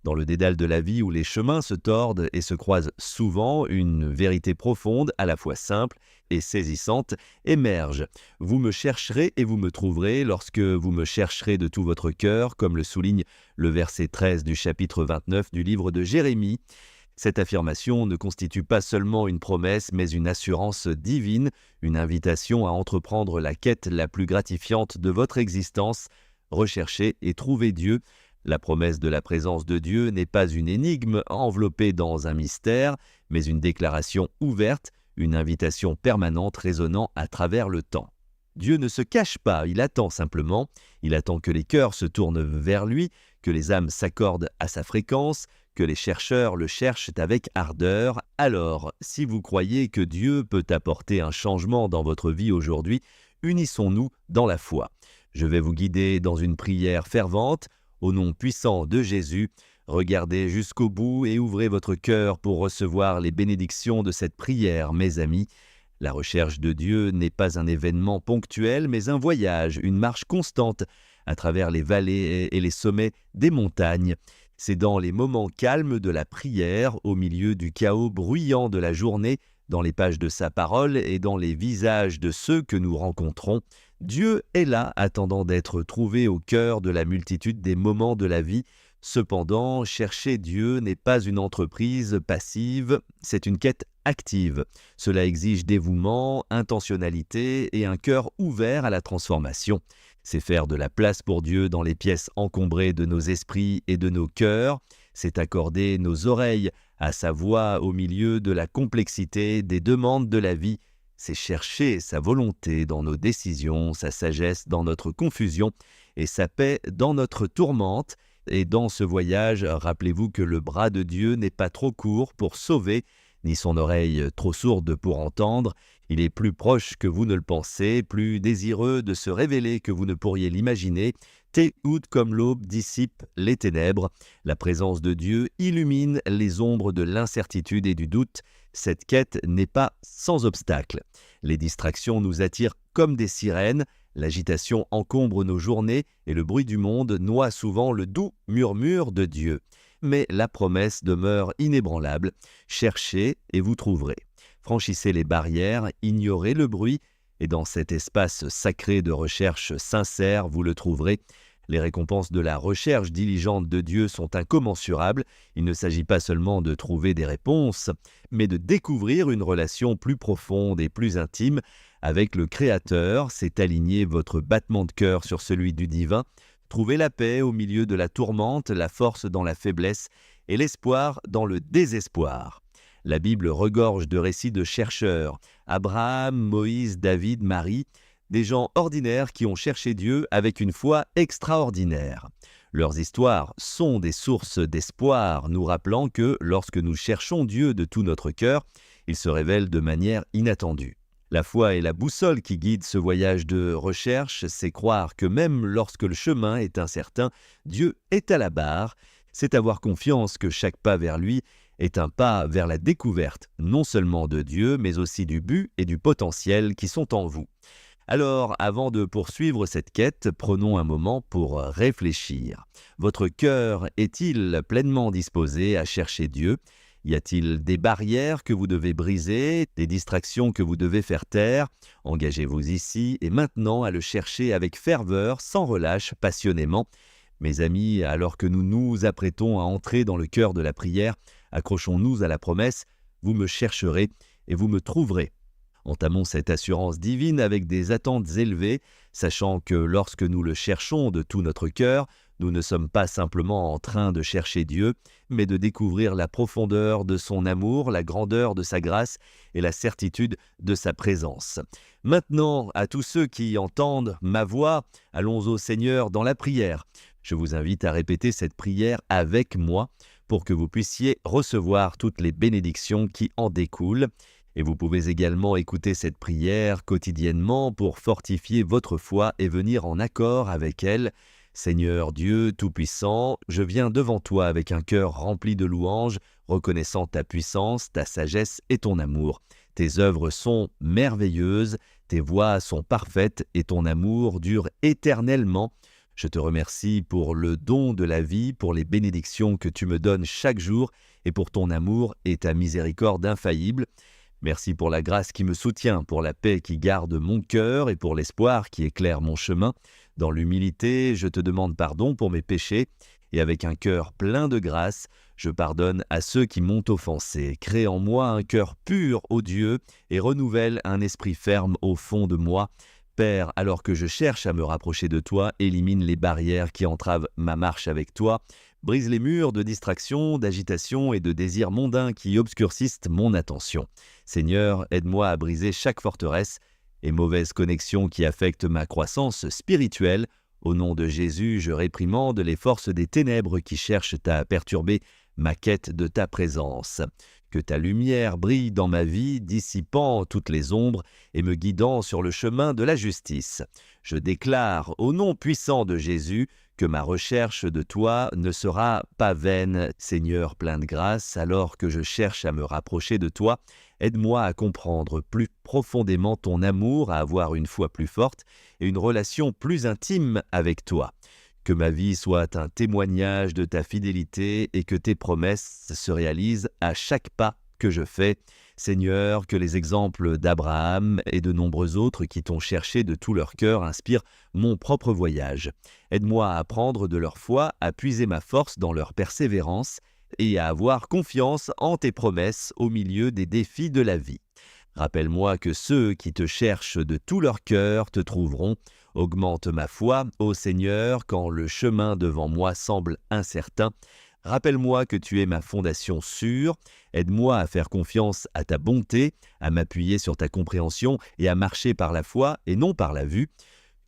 Dans le dédale de la vie où les chemins se tordent et se croisent souvent, une vérité profonde, à la fois simple et saisissante, émerge. Vous me chercherez et vous me trouverez lorsque vous me chercherez de tout votre cœur, comme le souligne le verset 13 du chapitre 29 du livre de Jérémie. Cette affirmation ne constitue pas seulement une promesse, mais une assurance divine, une invitation à entreprendre la quête la plus gratifiante de votre existence, rechercher et trouver Dieu. La promesse de la présence de Dieu n'est pas une énigme enveloppée dans un mystère, mais une déclaration ouverte, une invitation permanente résonnant à travers le temps. Dieu ne se cache pas, il attend simplement. Il attend que les cœurs se tournent vers lui, que les âmes s'accordent à sa fréquence, que les chercheurs le cherchent avec ardeur. Alors, si vous croyez que Dieu peut apporter un changement dans votre vie aujourd'hui, unissons-nous dans la foi. Je vais vous guider dans une prière fervente. Au nom puissant de Jésus, regardez jusqu'au bout et ouvrez votre cœur pour recevoir les bénédictions de cette prière, mes amis. La recherche de Dieu n'est pas un événement ponctuel, mais un voyage, une marche constante à travers les vallées et les sommets des montagnes. C'est dans les moments calmes de la prière, au milieu du chaos bruyant de la journée, dans les pages de sa parole et dans les visages de ceux que nous rencontrons. Dieu est là, attendant d'être trouvé au cœur de la multitude des moments de la vie. Cependant, chercher Dieu n'est pas une entreprise passive, c'est une quête active. Cela exige dévouement, intentionnalité et un cœur ouvert à la transformation. C'est faire de la place pour Dieu dans les pièces encombrées de nos esprits et de nos cœurs. C'est accorder nos oreilles à sa voix au milieu de la complexité des demandes de la vie. C'est chercher sa volonté dans nos décisions, sa sagesse dans notre confusion et sa paix dans notre tourmente. Et dans ce voyage, rappelez-vous que le bras de Dieu n'est pas trop court pour sauver, ni son oreille trop sourde pour entendre. Il est plus proche que vous ne le pensez, plus désireux de se révéler que vous ne pourriez l'imaginer. Téhoud comme l'aube dissipe les ténèbres. La présence de Dieu illumine les ombres de l'incertitude et du doute. Cette quête n'est pas sans obstacle. Les distractions nous attirent comme des sirènes. L'agitation encombre nos journées et le bruit du monde noie souvent le doux murmure de Dieu. Mais la promesse demeure inébranlable. Cherchez et vous trouverez. Franchissez les barrières, ignorez le bruit, et dans cet espace sacré de recherche sincère, vous le trouverez. Les récompenses de la recherche diligente de Dieu sont incommensurables. Il ne s'agit pas seulement de trouver des réponses, mais de découvrir une relation plus profonde et plus intime avec le Créateur. C'est aligner votre battement de cœur sur celui du divin. Trouver la paix au milieu de la tourmente, la force dans la faiblesse et l'espoir dans le désespoir. La Bible regorge de récits de chercheurs, Abraham, Moïse, David, Marie, des gens ordinaires qui ont cherché Dieu avec une foi extraordinaire. Leurs histoires sont des sources d'espoir, nous rappelant que lorsque nous cherchons Dieu de tout notre cœur, il se révèle de manière inattendue. La foi est la boussole qui guide ce voyage de recherche, c'est croire que même lorsque le chemin est incertain, Dieu est à la barre. C'est avoir confiance que chaque pas vers lui est un pas vers la découverte, non seulement de Dieu, mais aussi du but et du potentiel qui sont en vous. Alors, avant de poursuivre cette quête, prenons un moment pour réfléchir. Votre cœur est-il pleinement disposé à chercher Dieu ? Y a-t-il des barrières que vous devez briser, des distractions que vous devez faire taire ? Engagez-vous ici et maintenant à le chercher avec ferveur, sans relâche, passionnément. Mes amis, alors que nous nous apprêtons à entrer dans le cœur de la prière, accrochons-nous à la promesse « Vous me chercherez et vous me trouverez ». Entamons cette assurance divine avec des attentes élevées, sachant que lorsque nous le cherchons de tout notre cœur, nous ne sommes pas simplement en train de chercher Dieu, mais de découvrir la profondeur de son amour, la grandeur de sa grâce et la certitude de sa présence. Maintenant, à tous ceux qui entendent ma voix, allons au Seigneur dans la prière. Je vous invite à répéter cette prière avec moi pour que vous puissiez recevoir toutes les bénédictions qui en découlent. Et vous pouvez également écouter cette prière quotidiennement pour fortifier votre foi et venir en accord avec elle. Seigneur Dieu Tout-Puissant, je viens devant toi avec un cœur rempli de louanges, reconnaissant ta puissance, ta sagesse et ton amour. Tes œuvres sont merveilleuses, tes voies sont parfaites et ton amour dure éternellement. Je te remercie pour le don de la vie, pour les bénédictions que tu me donnes chaque jour et pour ton amour et ta miséricorde infaillible. Merci pour la grâce qui me soutient, pour la paix qui garde mon cœur et pour l'espoir qui éclaire mon chemin. Dans l'humilité, je te demande pardon pour mes péchés et avec un cœur plein de grâce, je pardonne à ceux qui m'ont offensé. Crée en moi un cœur pur, ô Dieu, et renouvelle un esprit ferme au fond de moi. Père, alors que je cherche à me rapprocher de toi, élimine les barrières qui entravent ma marche avec toi. Brise les murs de distraction, d'agitation et de désirs mondains qui obscurcissent mon attention. Seigneur, aide-moi à briser chaque forteresse et mauvaise connexion qui affecte ma croissance spirituelle. Au nom de Jésus, je réprimande les forces des ténèbres qui cherchent à perturber ma quête de ta présence. Que ta lumière brille dans ma vie, dissipant toutes les ombres et me guidant sur le chemin de la justice. Je déclare, au nom puissant de Jésus, que ma recherche de toi ne sera pas vaine. Seigneur plein de grâce, alors que je cherche à me rapprocher de toi, aide-moi à comprendre plus profondément ton amour, à avoir une foi plus forte et une relation plus intime avec toi. Que ma vie soit un témoignage de ta fidélité et que tes promesses se réalisent à chaque pas que je fais. Seigneur, que les exemples d'Abraham et de nombreux autres qui t'ont cherché de tout leur cœur inspirent mon propre voyage. Aide-moi à apprendre de leur foi, à puiser ma force dans leur persévérance et à avoir confiance en tes promesses au milieu des défis de la vie. Rappelle-moi que ceux qui te cherchent de tout leur cœur te trouveront. Augmente ma foi, ô Seigneur, quand le chemin devant moi semble incertain. Rappelle-moi que tu es ma fondation sûre. Aide-moi à faire confiance à ta bonté, à m'appuyer sur ta compréhension et à marcher par la foi et non par la vue.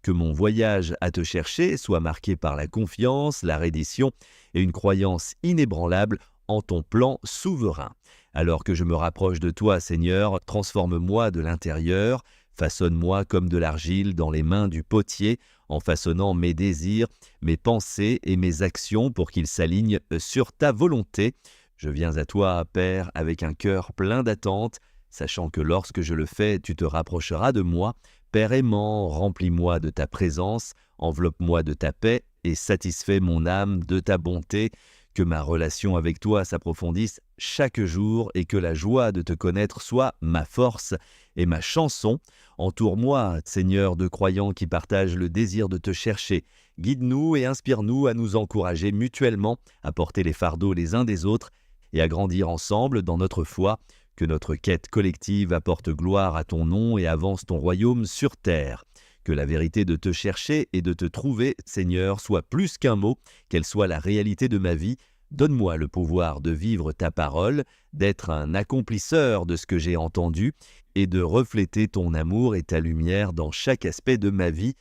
Que mon voyage à te chercher soit marqué par la confiance, la reddition et une croyance inébranlable en ton plan souverain. Alors que je me rapproche de toi, Seigneur, transforme-moi de l'intérieur, façonne-moi comme de l'argile dans les mains du potier, en façonnant mes désirs, mes pensées et mes actions pour qu'ils s'alignent sur ta volonté. Je viens à toi, Père, avec un cœur plein d'attente, sachant que lorsque je le fais, tu te rapprocheras de moi. Père aimant, remplis-moi de ta présence, enveloppe-moi de ta paix et satisfais mon âme de ta bonté. Que ma relation avec toi s'approfondisse chaque jour et que la joie de te connaître soit ma force et ma chanson. Entoure-moi, Seigneur, de croyants qui partagent le désir de te chercher. Guide-nous et inspire-nous à nous encourager mutuellement, à porter les fardeaux les uns des autres et à grandir ensemble dans notre foi. Que notre quête collective apporte gloire à ton nom et avance ton royaume sur terre. Que la vérité de te chercher et de te trouver, Seigneur, soit plus qu'un mot, qu'elle soit la réalité de ma vie. Donne-moi le pouvoir de vivre ta parole, d'être un accomplisseur de ce que j'ai entendu et de refléter ton amour et ta lumière dans chaque aspect de ma vie.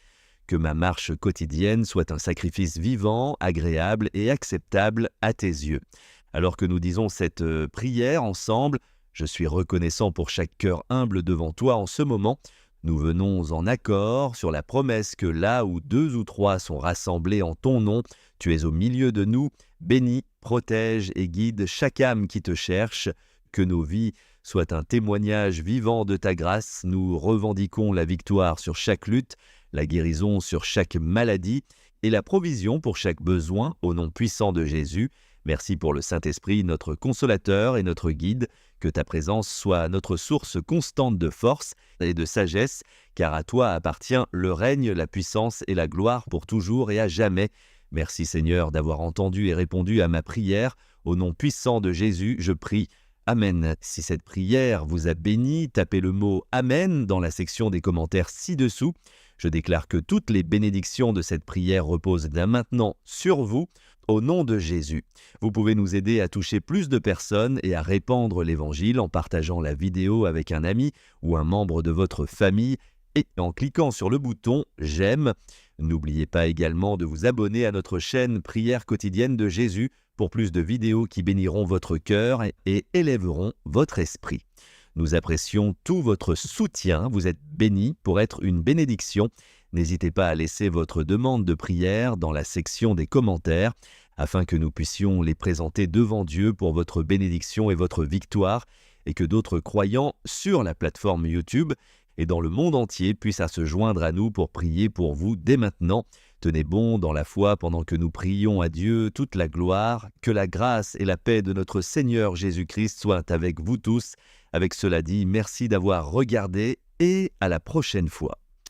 Que ma marche quotidienne soit un sacrifice vivant, agréable et acceptable à tes yeux. Alors que nous disons cette prière ensemble, je suis reconnaissant pour chaque cœur humble devant toi en ce moment. Nous venons en accord sur la promesse que là où 2 ou 3 sont rassemblés en ton nom, tu es au milieu de nous. Bénis, protège et guide chaque âme qui te cherche. Que nos vies soient un témoignage vivant de ta grâce. Nous revendiquons la victoire sur chaque lutte, la guérison sur chaque maladie et la provision pour chaque besoin au nom puissant de Jésus. Merci pour le Saint-Esprit, notre consolateur et notre guide. Que ta présence soit notre source constante de force et de sagesse, car à toi appartient le règne, la puissance et la gloire pour toujours et à jamais. Merci Seigneur d'avoir entendu et répondu à ma prière. Au nom puissant de Jésus, je prie. Amen. Si cette prière vous a béni, tapez le mot « Amen » dans la section des commentaires ci-dessous. Je déclare que toutes les bénédictions de cette prière reposent dès maintenant sur vous, au nom de Jésus. Vous pouvez nous aider à toucher plus de personnes et à répandre l'Évangile en partageant la vidéo avec un ami ou un membre de votre famille et en cliquant sur le bouton « J'aime ». N'oubliez pas également de vous abonner à notre chaîne Prière quotidienne de Jésus pour plus de vidéos qui béniront votre cœur et élèveront votre esprit. Nous apprécions tout votre soutien, vous êtes bénis pour être une bénédiction. N'hésitez pas à laisser votre demande de prière dans la section des commentaires afin que nous puissions les présenter devant Dieu pour votre bénédiction et votre victoire et que d'autres croyants sur la plateforme YouTube et dans le monde entier puissent se joindre à nous pour prier pour vous dès maintenant. Tenez bon dans la foi pendant que nous prions à Dieu toute la gloire. Que la grâce et la paix de notre Seigneur Jésus-Christ soient avec vous tous. Avec cela dit, merci d'avoir regardé et à la prochaine fois.